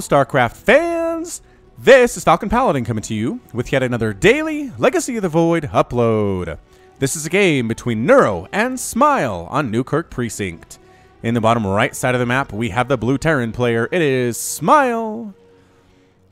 StarCraft fans! This is Falcon Paladin coming to you with yet another daily Legacy of the Void upload. This is a game between Neuro and Smile on Newkirk Precinct. In the bottom right side of the map, we have the blue Terran player. It is Smile.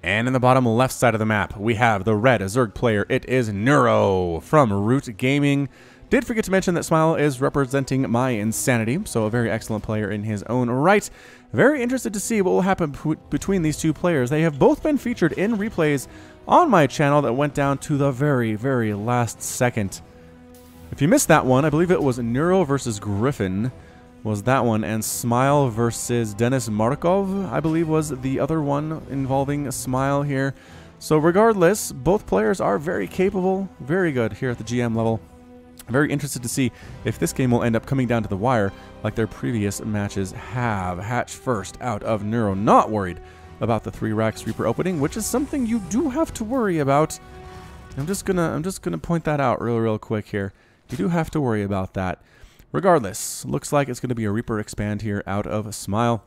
And in the bottom left side of the map, we have the red Zerg player. It is Neuro from Root Gaming. Did forget to mention that Smile is representing my insanity, so a very excellent player in his own right. Very interested to see what will happen between these two players. They have both been featured in replays on my channel that went down to the very, very last second. If you missed that one, I believe it was Neuro versus Griffin was that one, and Smile versus Dennis Markov, I believe, was the other one involving Smile here. So regardless, both players are very capable, very good here at the GM level. Very interested to see if this game will end up coming down to the wire like their previous matches have. Hatch first out of Neuro. Not worried about the 3 Rax Reaper opening, which is something you do have to worry about. I'm just gonna point that out real quick here. You do have to worry about that. Regardless, looks like it's gonna be a Reaper expand here out of Smile.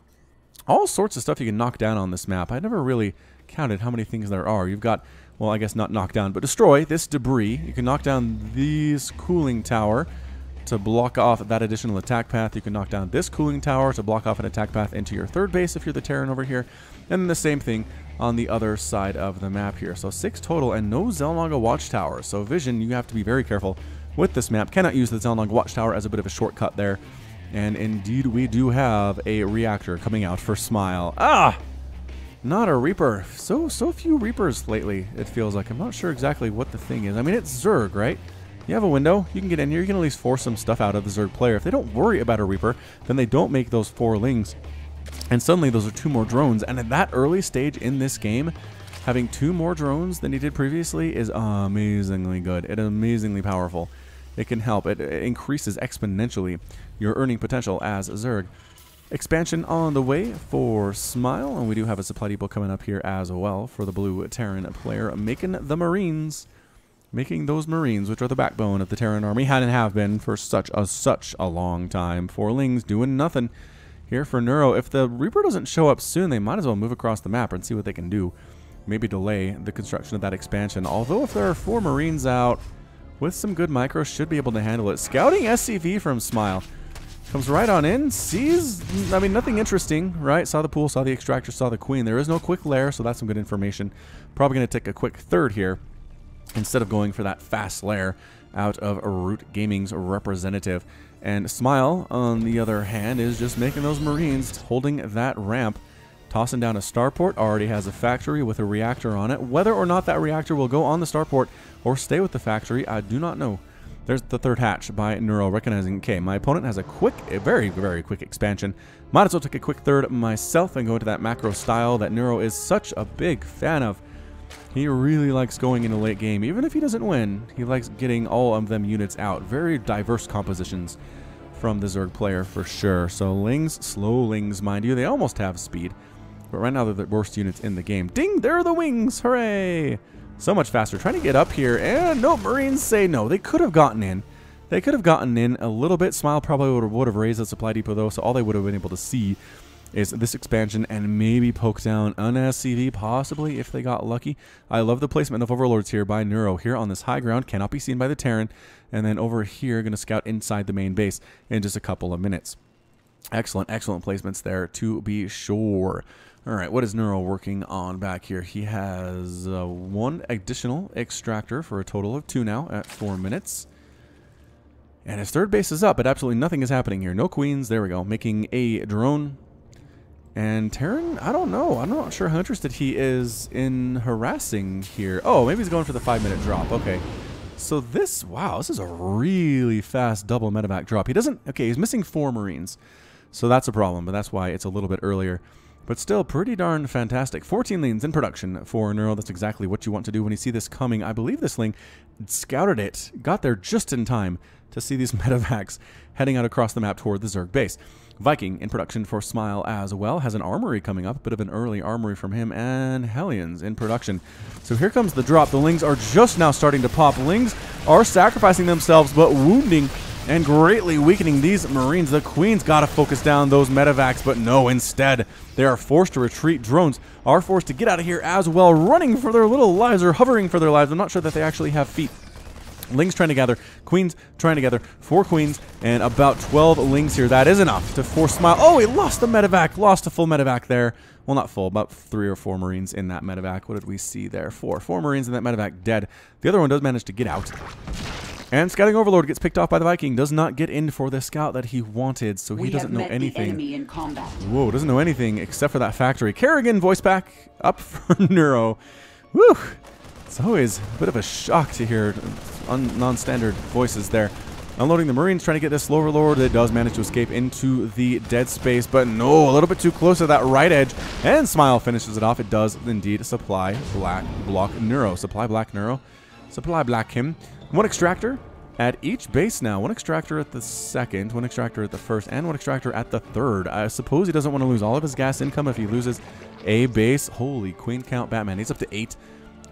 All sorts of stuff you can knock down on this map. I never really counted how many things there are. You've got, well, I guess not knock down, but destroy this debris. You can knock down this cooling tower to block off that additional attack path. You can knock down this cooling tower to block off an attack path into your third base if you're the Terran over here. And then the same thing on the other side of the map here. So 6 total and no Zelnaga watchtower. So vision, you have to be very careful with this map. Cannot use the Zelnaga watchtower as a bit of a shortcut there. And indeed, we do have a reactor coming out for Smile. Not a Reaper. So few Reapers lately, it feels like. I'm not sure exactly what the thing is. I mean, it's Zerg, right? You have a window. You can get in here. You can at least force some stuff out of the Zerg player. If they don't worry about a Reaper, then they don't make those 4 lings. And suddenly, those are 2 more drones. And at that early stage in this game, having 2 more drones than he did previously is amazingly good. It is amazingly powerful. It can help. It increases exponentially your earning potential as a Zerg. Expansion on the way for Smile, and we do have a supply depot coming up here as well for the blue Terran player, making the Marines, making those Marines, which are the backbone of the Terran army, had and have been for such a long time. 4 lings doing nothing here for Neuro. If the Reaper doesn't show up soon, they might as well move across the map and see what they can do. Maybe delay the construction of that expansion. Although if there are 4 Marines out with some good micro, should be able to handle it. Scouting SCV from Smile. Comes right on in, sees, I mean, nothing interesting, right? Saw the pool, saw the extractor, saw the queen. There is no quick lair, so that's some good information. Probably going to take a quick third here instead of going for that fast lair out of Root Gaming's representative. And Smile, on the other hand, is just making those Marines, holding that ramp, tossing down a starport. Already has a factory with a reactor on it. Whether or not that reactor will go on the starport or stay with the factory, I do not know. There's the 3rd hatch by Neuro, recognizing, okay, my opponent has a very quick expansion. Might as well take a quick third myself and go into that macro style that Neuro is such a big fan of. He really likes going into late game. Even if he doesn't win, he likes getting all of them units out. Very diverse compositions from the Zerg player for sure. So lings, slow lings, mind you. They almost have speed. But right now they're the worst units in the game. Ding, there are the wings, hooray! So much faster. Trying to get up here, and no, Marines say no. They could have gotten in. They could have gotten in a little bit. Smile probably would have raised the supply depot, though, so all they would have been able to see is this expansion and maybe poke down an SCV, possibly, if they got lucky. I love the placement of Overlords here by Neuro. Here on this high ground, cannot be seen by the Terran. And then over here, going to scout inside the main base in just a couple of minutes. Excellent placements there, to be sure. All right, what is Neuro working on back here? He has 1 additional extractor for a total of 2 now at 4 minutes. And his third base is up, but absolutely nothing is happening here. No queens. There we go. Making a drone. And Terran, I don't know. I'm not sure how interested he is in harassing here. Oh, maybe he's going for the 5-minute drop. Okay. So this, wow, this is a really fast double medevac drop. He doesn't, okay, he's missing 4 Marines. So that's a problem, but that's why it's a little bit earlier. But still, pretty darn fantastic. 14 lanes in production for Neuro. That's exactly what you want to do when you see this coming. I believe this ling scouted it, got there just in time to see these medevacs heading out across the map toward the Zerg base. Viking in production for Smile as well. Has an armory coming up, a bit of an early armory from him, and Hellions in production. So here comes the drop. The lings are just now starting to pop. Lings are sacrificing themselves, but wounding and greatly weakening these Marines. The Queen's got to focus down those medevacs, but no, instead, they are forced to retreat. Drones are forced to get out of here as well, running for their little lives or hovering for their lives. I'm not sure that they actually have feet. Lings trying to gather, Queens trying to gather, 4 Queens and about 12 Lings here. That is enough to force Smile. Oh, he lost the medevac, lost a full medevac there. Well, not full, about 3 or 4 Marines in that medevac. What did we see there? 4 Marines in that medevac dead. The other one does manage to get out. And Scouting Overlord gets picked off by the Viking. Does not get in for the scout that he wanted, so he doesn't know anything. Whoa, doesn't know anything except for that factory. Kerrigan voice pack up for Neuro. Whew. It's always a bit of a shock to hear non-standard voices there. Unloading the Marines, trying to get this Overlord. It does manage to escape into the dead space, but no, a little bit too close to that right edge. And Smile finishes it off. It does indeed supply block Neuro. Supply black Neuro. Supply black him. 1 extractor at each base now. 1 extractor at the second, 1 extractor at the first, and 1 extractor at the third. I suppose he doesn't want to lose all of his gas income if he loses a base. Holy Queen count Batman. He's up to 8.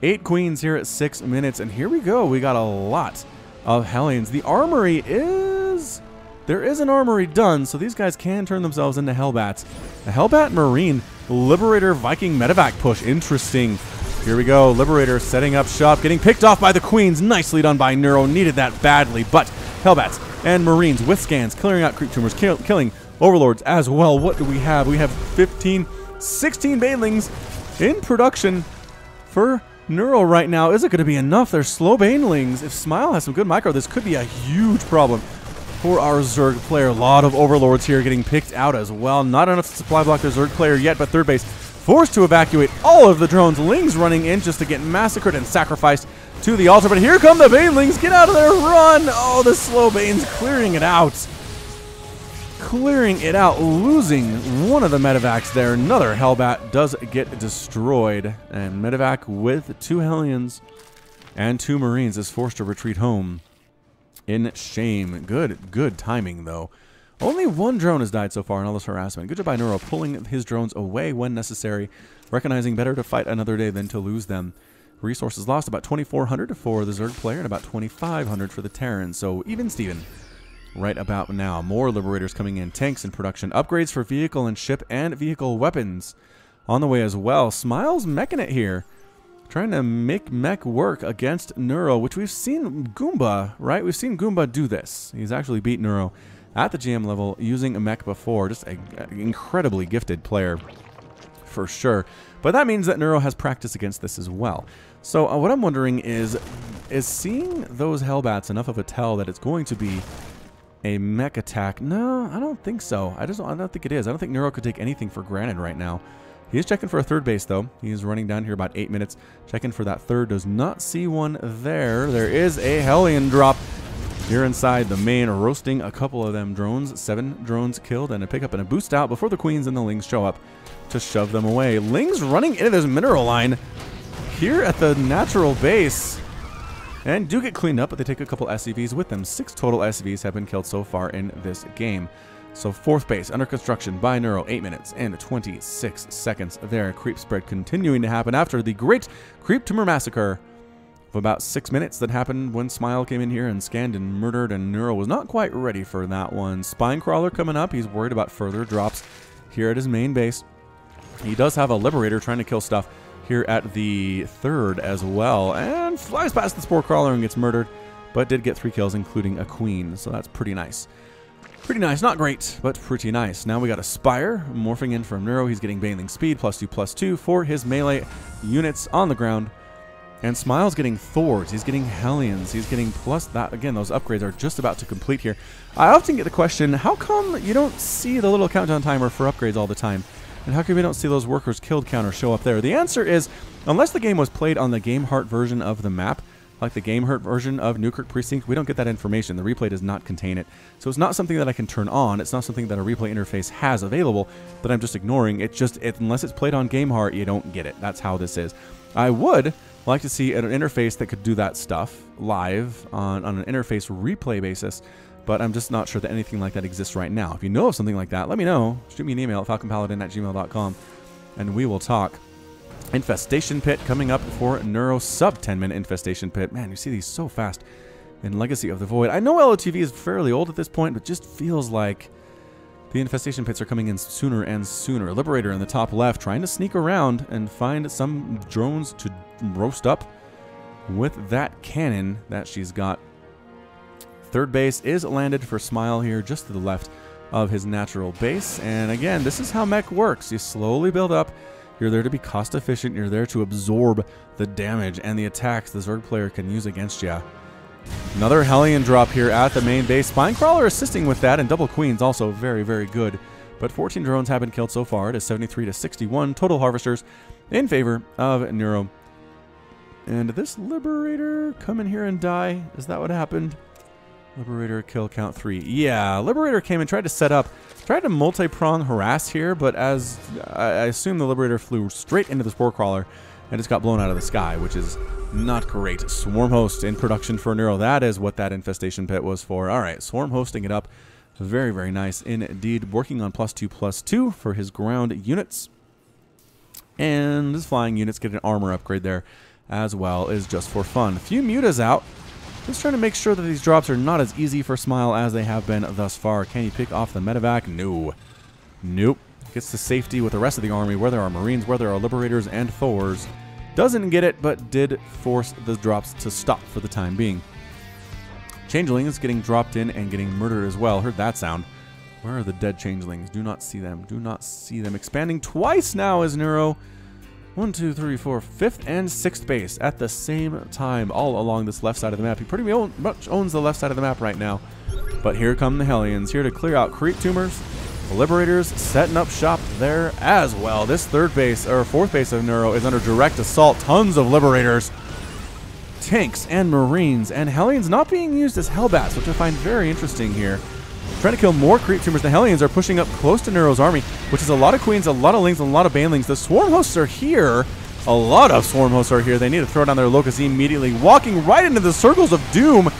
8 Queens here at 6 minutes, and here we go. We got a lot of Hellions. The armory is... There is an armory done, so these guys can turn themselves into Hellbats. The Hellbat Marine Liberator Viking medevac push. Interesting. Here we go. Liberator setting up shop, getting picked off by the Queens. Nicely done by Neuro. Needed that badly, but Hellbats and Marines with scans, clearing out creep tumors, killing Overlords as well. What do we have? We have 16 Banelings in production for Neuro right now. Is it going to be enough? They're slow Banelings. If Smile has some good micro, this could be a huge problem for our Zerg player. A lot of Overlords here getting picked out as well. Not enough to supply block the Zerg player yet, but third base forced to evacuate all of the drones. Lings running in just to get massacred and sacrificed to the altar. But here come the Banelings. Get out of there. Run. Oh, the slow Banes clearing it out. Clearing it out, losing one of the medevacs there. Another Hellbat does get destroyed. And medevac with 2 Hellions and 2 Marines is forced to retreat home in shame. Good timing, though. Only 1 drone has died so far in all this harassment. Good job by Neuro pulling his drones away when necessary, recognizing better to fight another day than to lose them. Resources lost, about 2,400 for the Zerg player and about 2,500 for the Terran. So even Steven. Right about now. More Liberators coming in. Tanks in production. Upgrades for vehicle and ship and vehicle weapons on the way as well. Smiles meching it here. Trying to make Mech work against Neuro, which we've seen Goomba, right? We've seen Goomba do this. He's actually beat Neuro at the GM level using a Mech before. Just an incredibly gifted player for sure. But that means that Neuro has practice against this as well. So what I'm wondering is seeing those Hellbats enough of a tell that it's going to be a Mech attack? No, I don't think so. I don't think it is. I don't think Neuro could take anything for granted right now. He is checking for a third base, though. He's running down here about 8 minutes. Checking for that third. Does not see one there. There is a Hellion drop here inside the main, roasting a couple of them drones. 7 drones killed and a pickup and a boost out before the Queens and the Lings show up to shove them away. Lings running into this mineral line here at the natural base. And do get cleaned up, but they take a couple SCVs with them. 6 total SCVs have been killed so far in this game. So 4th base under construction by Neuro, 8 minutes and 26 seconds there. Creep spread continuing to happen after the great creep tumor massacre of about 6 minutes that happened when Smile came in here and scanned and murdered, and Neuro was not quite ready for that one. Spine Crawler coming up. He's worried about further drops here at his main base. He does have a Liberator trying to kill stuff here at the third as well, and flies past the Spore Crawler and gets murdered, but did get 3 kills, including a Queen, so that's pretty nice. Pretty nice. Not great, but pretty nice. Now we got a Spire morphing in from Neuro. He's getting Baneling Speed, +2/+2 for his melee units on the ground. And Smile's getting Thors. He's getting Hellions. He's getting plus that. Again, those upgrades are just about to complete here. I often get the question, how come you don't see the little countdown timer for upgrades all the time? And how come we don't see those workers killed counter show up there? The answer is, unless the game was played on the Game Heart version of the map, like the Game Heart version of Newkirk Precinct, we don't get that information. The replay does not contain it. So it's not something that I can turn on. It's not something that a replay interface has available that I'm just ignoring. Unless it's played on Game Heart, you don't get it. That's how this is. I would like to see an interface that could do that stuff live on an interface replay basis, but I'm just not sure that anything like that exists right now. If you know of something like that, let me know. Shoot me an email at falconpaladin@gmail.com, and we will talk. Infestation Pit coming up for Neuro, sub 10-minute Infestation Pit. Man, you see these so fast in Legacy of the Void. I know LOTV is fairly old at this point, but just feels like the infestation pits are coming in sooner and sooner. Liberator in the top left trying to sneak around and find some drones to roast up with that cannon that she's got. Third base is landed for Smile here, just to the left of his natural base. And again, this is how Mech works. You slowly build up. You're there to be cost efficient. You're there to absorb the damage and the attacks the Zerg player can use against you. Another Hellion drop here at the main base. Spinecrawler assisting with that, and double Queens also very, very good. But 14 drones have been killed so far. It is 73 to 61 total harvesters in favor of Neuro. And did this Liberator come in here and die? Is that what happened? Liberator kill count 3. Yeah, Liberator came and tried to set up, tried to multi-prong harass here, but as I assume the Liberator flew straight into the Spore Crawler and just got blown out of the sky, which is not great. Swarm Host in production for Neuro. That is what that infestation pit was for. All right, Swarm hosting it up. Very, very nice indeed. Working on +2/+2 for his ground units. And his flying units get an armor upgrade there as well, is just for fun. A few mutas out. Just trying to make sure that these drops are not as easy for Smile as they have been thus far. Can you pick off the medevac? No. Nope. Gets to safety with the rest of the army, where there are Marines, where there are Liberators and Thors. Doesn't get it, but did force the drops to stop for the time being. Changelings getting dropped in and getting murdered as well. Heard that sound. Where are the dead Changelings? Do not see them. Do not see them. Expanding twice now as Neuro. 1, 2, 3, 4, 5th and 6th base at the same time, all along this left side of the map. He pretty much owns the left side of the map right now. But here come the Hellions, here to clear out creep tumors. The Liberators setting up shop there as well. This third base, or fourth base of Neuro is under direct assault. Tons of Liberators, tanks, and Marines. And Hellions not being used as Hellbats, which I find very interesting here. Trying to kill more creep tumors. The Hellions are pushing up close to Neuro's army, which is a lot of Queens, a lot of Lings, and a lot of Banelings. The Swarm Hosts are here. A lot of Swarm Hosts are here. They need to throw down their Locusts immediately. Walking right into the Circles of Doom,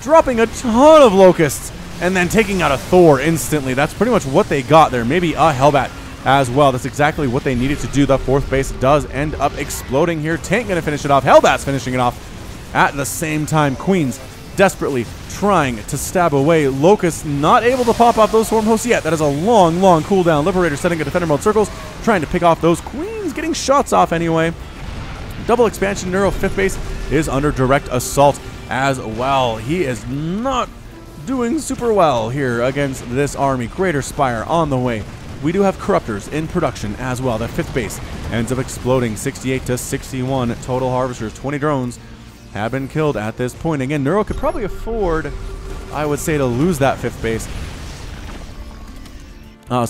dropping a ton of Locusts, and then taking out a Thor instantly. That's pretty much what they got there. Maybe a Hellbat as well. That's exactly what they needed to do. The fourth base does end up exploding here. Tank going to finish it off. Hellbat's finishing it off at the same time. Queens desperately trying to stab away. Locust not able to pop off those Swarm Hosts yet. That is a long, long cooldown. Liberator setting a Defender mode circles, trying to pick off those Queens, getting shots off anyway. Double expansion Neuro 5th base is under direct assault as well. He is not doing super well here against this army. Greater Spire on the way. We do have Corruptors in production as well. The 5th base ends up exploding. 68 to 61 total harvesters. 20 drones have been killed at this point. Again, Neuro could probably afford, I would say, to lose that 5th base.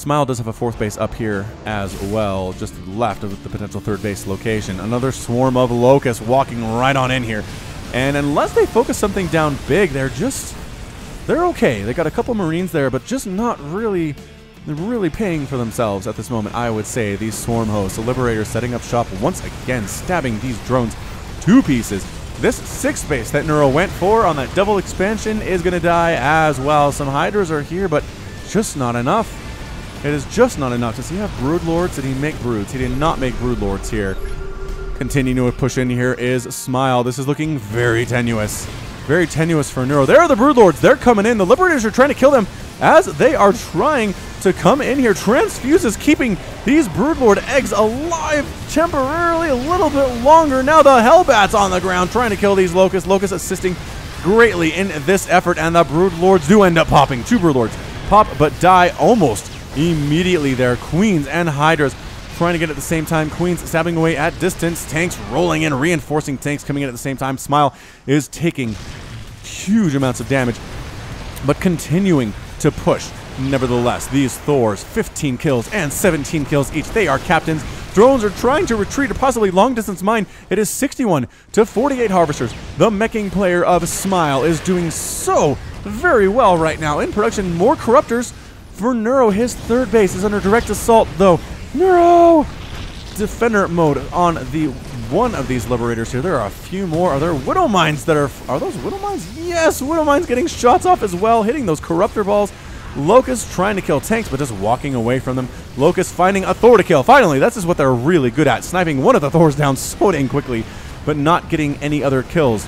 Smile does have a 4th base up here as well, just to the left of the potential 3rd base location. Another swarm of Locusts walking right on in here. And unless they focus something down big, they're okay. They got a couple Marines there, but just not really, paying for themselves at this moment, I would say. These Swarm Hosts, the Liberators setting up shop once again, stabbing these drones to pieces. This 6th base that Neuro went for on that double expansion is going to die as well. Some Hydras are here, but just not enough. It is just not enough. Does he have Broodlords? Did he make Broods? He did not make Broodlords here. Continuing to push in here is Smile. This is looking very tenuous. Very tenuous for Neuro. There are the Broodlords. They're coming in. The Liberators are trying to kill them as they are trying to come in here. Transfuse is keeping these Broodlord eggs alive temporarily a little bit longer. Now the Hellbats on the ground trying to kill these Locusts. Locusts assisting greatly in this effort, and the Broodlords do end up popping. 2 Broodlords pop but die almost immediately there. Queens and Hydras trying to get at the same time. Queens stabbing away at distance. Tanks rolling in, reinforcing tanks coming in at the same time. Smile is taking huge amounts of damage, but continuing to push. Nevertheless, these Thors, 15 kills and 17 kills each. They are captains. Drones are trying to retreat, or possibly long-distance mine. It is 61 to 48 harvesters. The meching player of Smile is doing so very well right now. In production, more Corruptors for Neuro. His 3rd base is under direct assault, though. Neuro! Defender mode on the one of these Liberators here. There are a few more. Are there Widow Mines that are those Widow Mines? Yes, Widow Mines getting shots off as well, hitting those Corruptor balls. Locust trying to kill tanks, but just walking away from them. Locust finding a Thor to kill. Finally, this is what they're really good at. Sniping one of the Thors down so dang quickly, but not getting any other kills.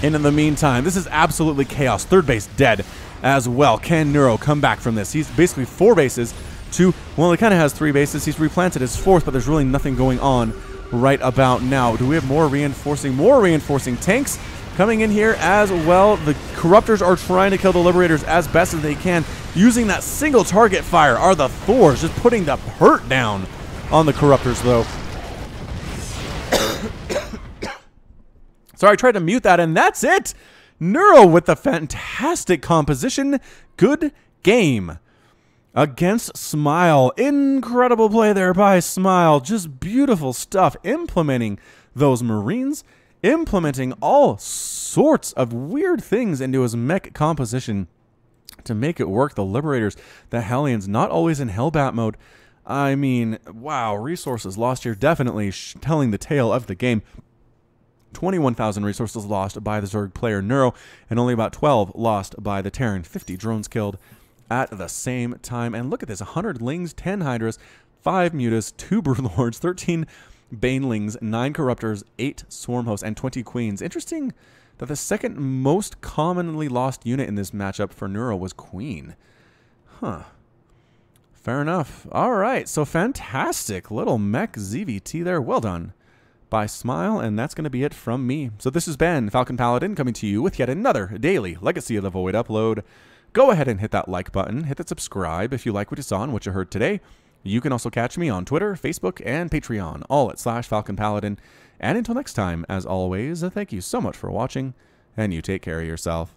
And in the meantime, this is absolutely chaos. Third base dead as well. Can Neuro come back from this? He's basically 4 bases to, well, he kind of has 3 bases. He's replanted his 4th, but there's really nothing going on right about now. Do we have more reinforcing tanks coming in here as well? The Corruptors are trying to kill the Liberators as best as they can. Using that single target fire are the Thors, just putting the hurt down on the Corruptors, though. Sorry, I tried to mute that, and that's it. Neuro with the fantastic composition. Good game against Smile. Incredible play there by Smile. Just beautiful stuff. Implementing those Marines. Implementing all sorts of weird things into his mech composition to make it work. The Liberators, the Hellions, not always in Hellbat mode. I mean, wow, resources lost here. Definitely telling the tale of the game. 21,000 resources lost by the Zerg player Neuro, and only about 12 lost by the Terran. 50 drones killed at the same time. And look at this, 100 Lings, 10 Hydras, 5 Mutas, 2 Broodlords, 13 Banelings, 9 Corruptors, 8 Swarm Hosts, and 20 Queens. Interesting that the second most commonly lost unit in this matchup for Neuro was Queen. Huh. Fair enough. All right, so fantastic little mech ZVT there. Well done by Smile, and that's going to be it from me. So this has been Falcon Paladin coming to you with yet another daily Legacy of the Void upload. Go ahead and hit that like button, hit that subscribe if you like what you saw and what you heard today. You can also catch me on Twitter, Facebook, and Patreon, all at /Falcon Paladin. And until next time, as always, thank you so much for watching, and you take care of yourself.